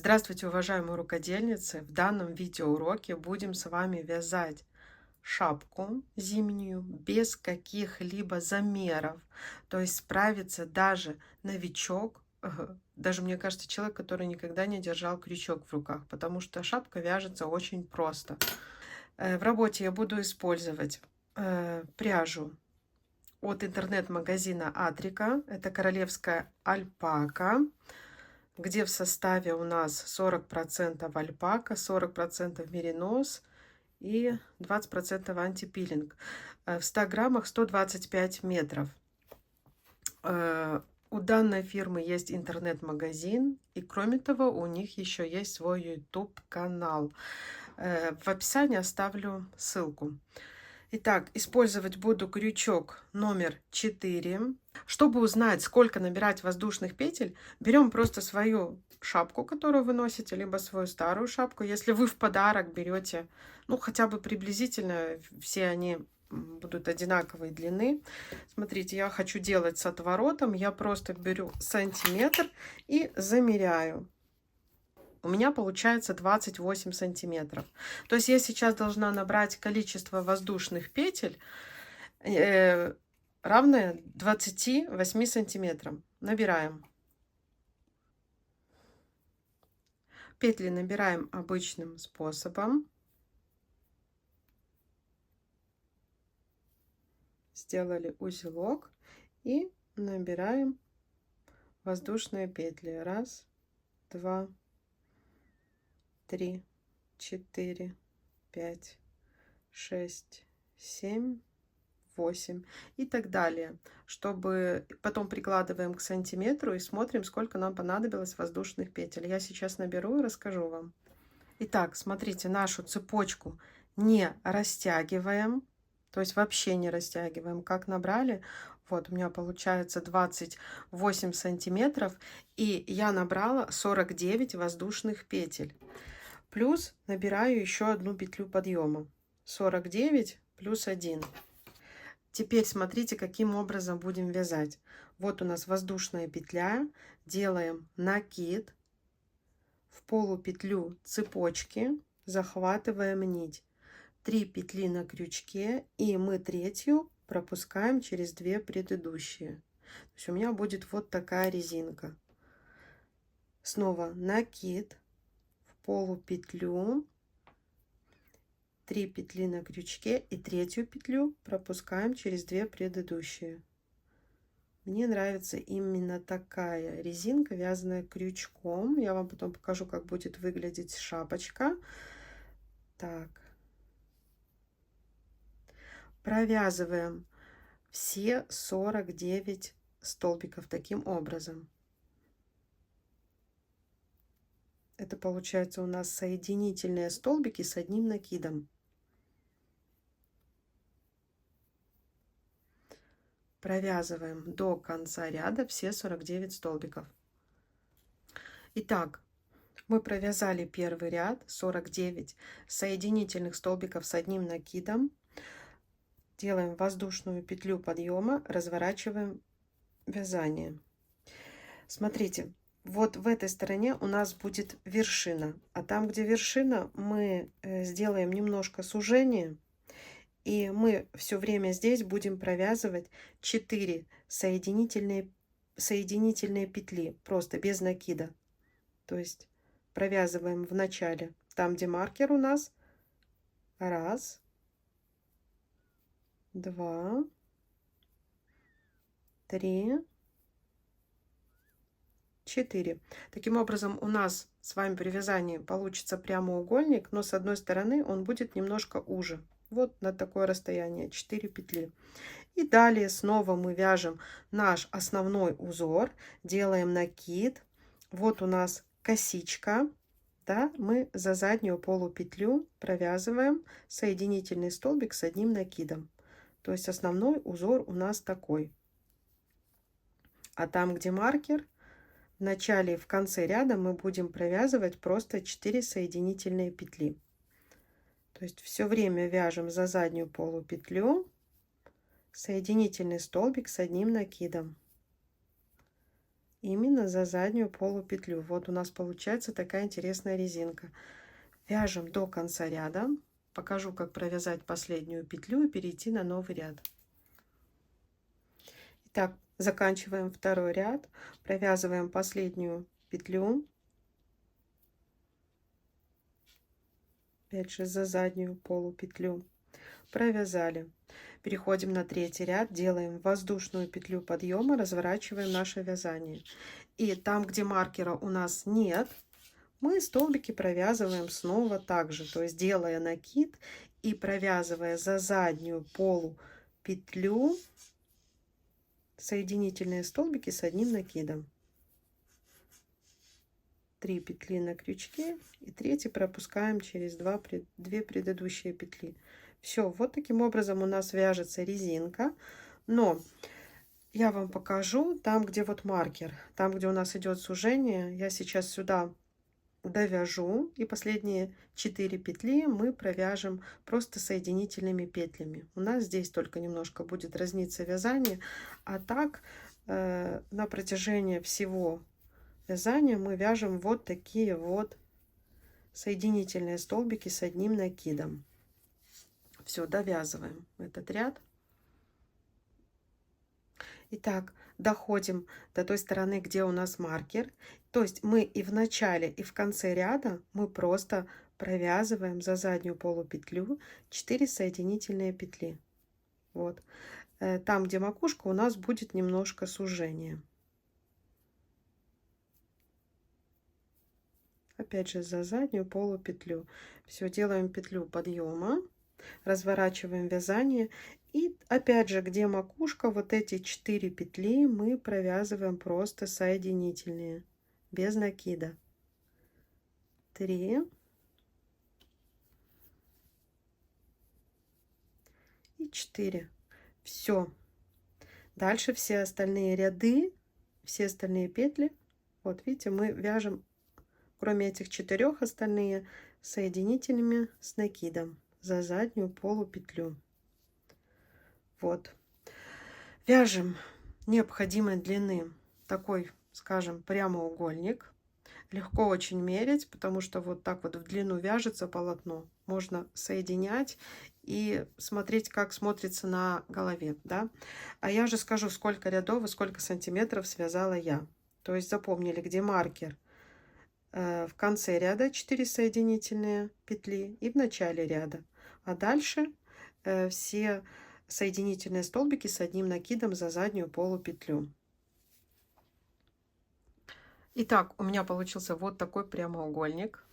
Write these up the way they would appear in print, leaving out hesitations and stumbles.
Здравствуйте, уважаемые рукодельницы! В данном видеоуроке будем с вами вязать шапку зимнюю без каких-либо замеров. То есть справится даже новичок, даже, мне кажется, человек, который никогда не держал крючок в руках, потому что шапка вяжется очень просто. В работе я буду использовать пряжу от интернет-магазина Атрика. Это королевская альпака, где в составе у нас 40% альпака, 40% меринос и 20% антипилинг. В 100 граммах 125 метров. У данной фирмы есть интернет-магазин, и кроме того, у них еще есть свой YouTube-канал. В описании оставлю ссылку. Итак, использовать буду крючок номер 4. Чтобы узнать, сколько набирать воздушных петель, берем просто свою шапку, которую вы носите, либо свою старую шапку. Если вы в подарок берете, ну, хотя бы приблизительно, все они будут одинаковой длины. Смотрите, я хочу делать с отворотом. Я просто беру сантиметр и замеряю. У меня получается 28 сантиметров. То есть я сейчас должна набрать количество воздушных петель, равное 28 сантиметрам. Набираем. Петли набираем обычным способом. Сделали узелок и набираем воздушные петли. Раз, два, 3, 4, 5, 6, 7, 8 и так далее. Чтобы потом прикладываем к сантиметру и смотрим, сколько нам понадобилось воздушных петель. Я сейчас наберу и расскажу вам. Итак, смотрите, нашу цепочку не растягиваем, то есть вообще не растягиваем. Как набрали, вот у меня получается 28 сантиметров, и я набрала 49 воздушных петель. Плюс набираю еще одну петлю подъема. 49 плюс 1. Теперь смотрите, каким образом будем вязать. Вот у нас воздушная петля. Делаем накид. В полупетлю цепочки захватываем нить. 3 петли на крючке. И мы третью пропускаем через 2 предыдущие. То есть у меня будет вот такая резинка. Снова накид. Полупетлю, 3 петли на крючке и третью петлю пропускаем через 2 предыдущие. Мне нравится именно такая резинка, вязаная крючком. Я вам потом покажу, как будет выглядеть шапочка. Так, провязываем все 49 столбиков таким образом. Это получается у нас соединительные столбики с одним накидом. Провязываем до конца ряда все 49 столбиков. Итак, мы провязали первый ряд, 49 соединительных столбиков с одним накидом. Делаем воздушную петлю подъема, разворачиваем вязание. Смотрите, вот в этой стороне у нас будет вершина, а там, где вершина, мы сделаем немножко сужение, и мы все время здесь будем провязывать 4 соединительные петли, просто без накида. То есть провязываем в начале, там, где маркер у нас, 1, 2, 3, 4. Таким образом, у нас с вами при вязании получится прямоугольник, но с одной стороны он будет немножко уже. Вот на такое расстояние 4 петли. И далее снова мы вяжем наш основной узор, делаем накид. Вот у нас косичка. Да, мы за заднюю полупетлю провязываем соединительный столбик с одним накидом. То есть основной узор у нас такой. А там, где маркер, в начале и в конце ряда мы будем провязывать просто 4 соединительные петли. То есть все время вяжем за заднюю полупетлю соединительный столбик с одним накидом. именно за заднюю полупетлю. Вот у нас получается такая интересная резинка. Вяжем до конца ряда. Покажу, как провязать последнюю петлю и перейти на новый ряд. Итак, заканчиваем второй ряд, провязываем последнюю петлю, опять же за заднюю полупетлю, провязали. Переходим на третий ряд, делаем воздушную петлю подъема, разворачиваем наше вязание. И там, где маркера у нас нет, мы столбики провязываем снова также, то есть делая накид и провязывая за заднюю полупетлю соединительные столбики с одним накидом. 3 петли на крючке и третий пропускаем через 2 предыдущие петли. Все, вот таким образом у нас вяжется резинка. Но я вам покажу там, где вот маркер, там, где у нас идет сужение. Я сейчас сюда довяжу, и последние 4 петли мы провяжем просто соединительными петлями. У нас здесь только немножко будет разниться вязание, а так на протяжении всего вязания мы вяжем вот такие вот соединительные столбики с одним накидом. Все, довязываем этот ряд. Итак, доходим до той стороны, где у нас маркер. То есть мы и в начале, и в конце ряда мы просто провязываем за заднюю полупетлю 4 соединительные петли. Вот. Там, где макушка, у нас будет немножко сужение. Опять же за заднюю полупетлю. Все, делаем петлю подъема, разворачиваем вязание. И опять же, где макушка, вот эти 4 петли мы провязываем просто соединительные, без накида. 3 и 4. Все. Дальше все остальные ряды, все остальные петли, вот видите, мы вяжем, кроме этих 4, остальные соединительными с накидом за заднюю полупетлю. Вот. Вяжем необходимой длины такой, скажем, прямоугольник. Легко очень мерить, потому что вот так вот в длину вяжется полотно. Можно соединять и смотреть, как смотрится на голове, да. А я же скажу, сколько рядов и сколько сантиметров связала я. То есть запомнили, где маркер. В конце ряда 4 соединительные петли и в начале ряда. А дальше все соединительные столбики с одним накидом за заднюю полупетлю. Итак, у меня получился вот такой прямоугольник.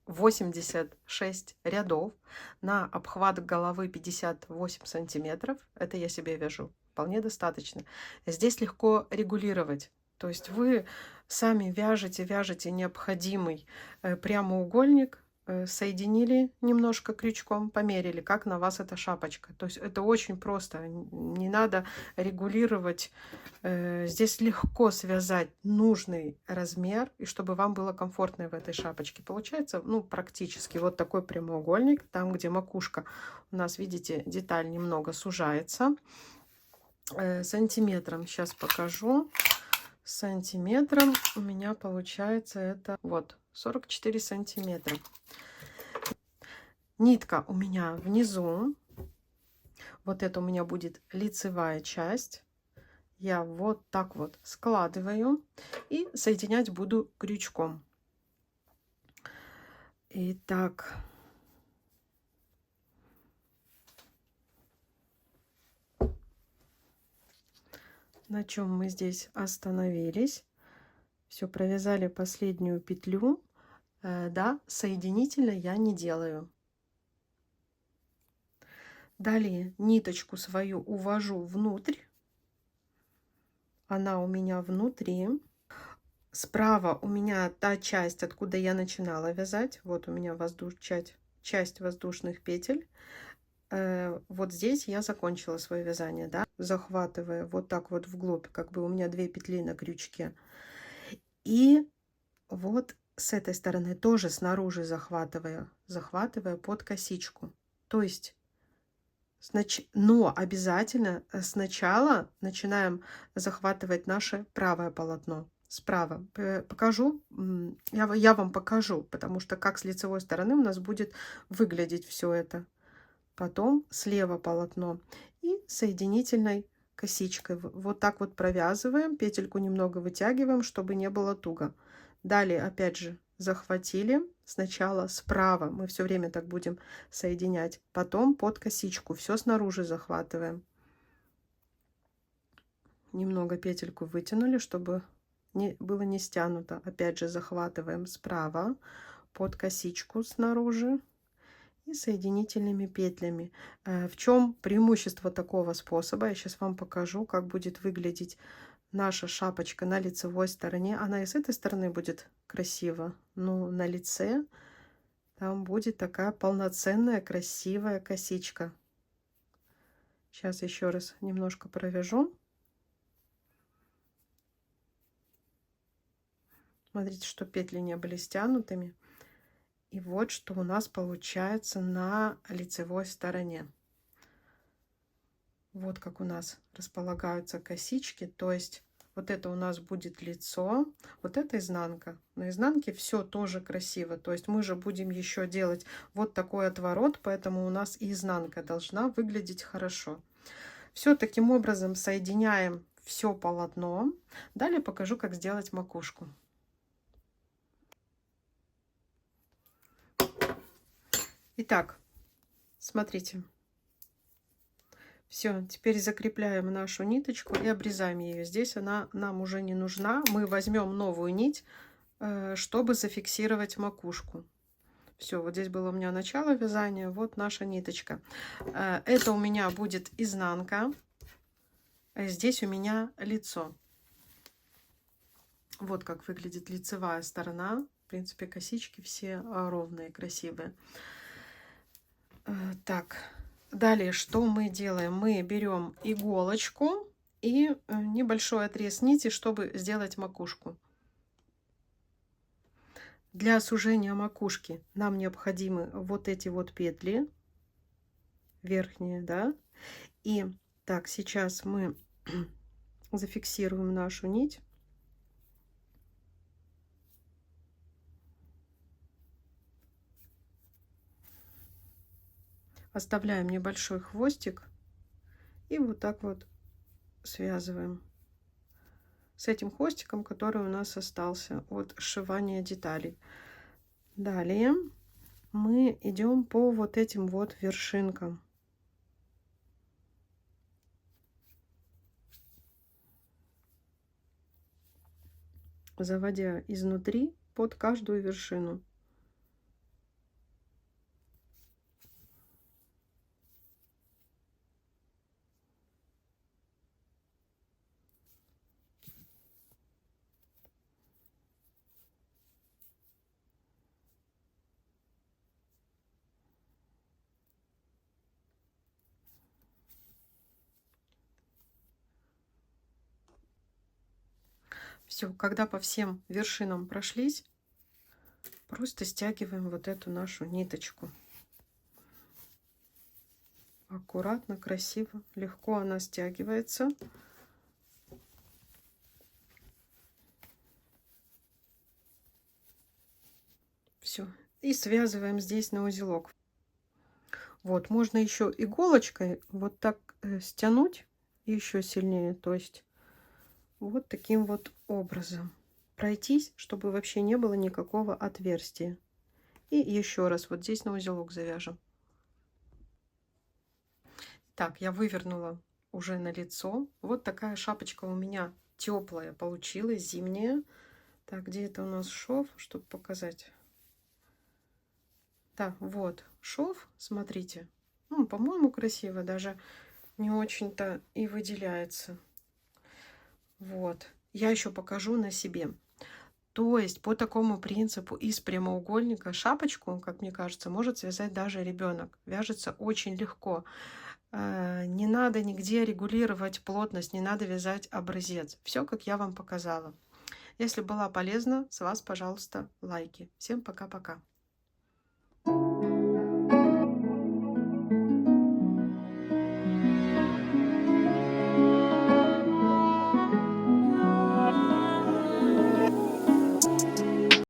86 рядов на обхват головы 58 сантиметров. Это я себе вяжу. Вполне достаточно. Здесь легко регулировать. То есть вы сами вяжете необходимый прямоугольник, соединили немножко крючком, померили, как на вас эта шапочка. То есть это очень просто, не надо регулировать. Здесь легко связать нужный размер, и чтобы вам было комфортно в этой шапочке. Получается, ну, практически вот такой прямоугольник, там, где макушка у нас, видите, деталь немного сужается. Сантиметром сейчас покажу. Сантиметром у меня получается это вот 44 сантиметра. Нитка у меня внизу. Вот это у меня будет лицевая часть. Я вот так вот складываю и соединять буду крючком. Итак, на чем мы здесь остановились? Все, провязали последнюю петлю. Да, соединительно я не делаю. Далее ниточку свою увожу внутрь. Она у меня внутри. Справа у меня та часть, откуда я начинала вязать. Вот у меня часть воздушных петель. Вот здесь я закончила свое вязание, да, захватывая вот так вот вглубь, как бы у меня 2 петли на крючке. И вот с этой стороны тоже снаружи захватывая под косичку. То есть Но обязательно сначала начинаем захватывать наше правое полотно. Справа. Покажу, я вам покажу, потому что как с лицевой стороны у нас будет выглядеть все это. Потом слева полотно и соединительной косичкой. Вот так вот провязываем, петельку немного вытягиваем, чтобы не было туго. Далее опять же захватили. Сначала справа, мы все время так будем соединять, потом под косичку, все снаружи захватываем. Немного петельку вытянули, чтобы было не стянуто. Опять же захватываем справа под косичку снаружи и соединительными петлями. В чем преимущество такого способа? Я сейчас вам покажу, как будет выглядеть наша шапочка на лицевой стороне. Она и с этой стороны будет красиво, но на лице там будет такая полноценная красивая косичка. Сейчас еще раз немножко провяжу. Смотрите, что петли не были стянутыми. И вот что у нас получается на лицевой стороне. Вот как у нас располагаются косички. То есть вот это у нас будет лицо, вот это изнанка. На изнанке все тоже красиво. То есть мы же будем еще делать вот такой отворот, поэтому у нас и изнанка должна выглядеть хорошо. Все таким образом соединяем все полотно. Далее покажу, как сделать макушку. Итак, смотрите. Все, теперь закрепляем нашу ниточку и обрезаем ее. Здесь она нам уже не нужна. Мы возьмем новую нить, чтобы зафиксировать макушку. Все, вот здесь было у меня начало вязания, вот наша ниточка. Это у меня будет изнанка, здесь у меня лицо. Вот как выглядит лицевая сторона. В принципе, косички все ровные, красивые. Так. Далее, что мы делаем? Мы берем иголочку и небольшой отрез нити, чтобы сделать макушку. Для сужения макушки нам необходимы вот эти вот петли, верхние, да. И так, сейчас мы зафиксируем нашу нить. Оставляем небольшой хвостик и вот так вот связываем с этим хвостиком, который у нас остался от сшивания деталей. Далее мы идем по вот этим вот вершинкам. Заводя изнутри под каждую вершину. Все, когда по всем вершинам прошлись, просто стягиваем вот эту нашу ниточку. Аккуратно, красиво, легко она стягивается. Все. И связываем здесь на узелок. Вот, можно еще иголочкой вот так стянуть еще сильнее. То есть вот таким вот образом пройтись, чтобы вообще не было никакого отверстия. И еще раз вот здесь на узелок завяжем. Так, я вывернула уже на лицо. Вот такая шапочка у меня теплая получилась, зимняя. Так, где это у нас шов, чтобы показать? Да, вот шов, смотрите. Ну, по-моему, красиво, даже не очень-то и выделяется. Вот. Я еще покажу на себе. То есть по такому принципу из прямоугольника шапочку, как мне кажется, может связать даже ребенок. Вяжется очень легко. Не надо нигде регулировать плотность, не надо вязать образец. Все, как я вам показала. Если была полезна, с вас, пожалуйста, лайки. Всем пока-пока.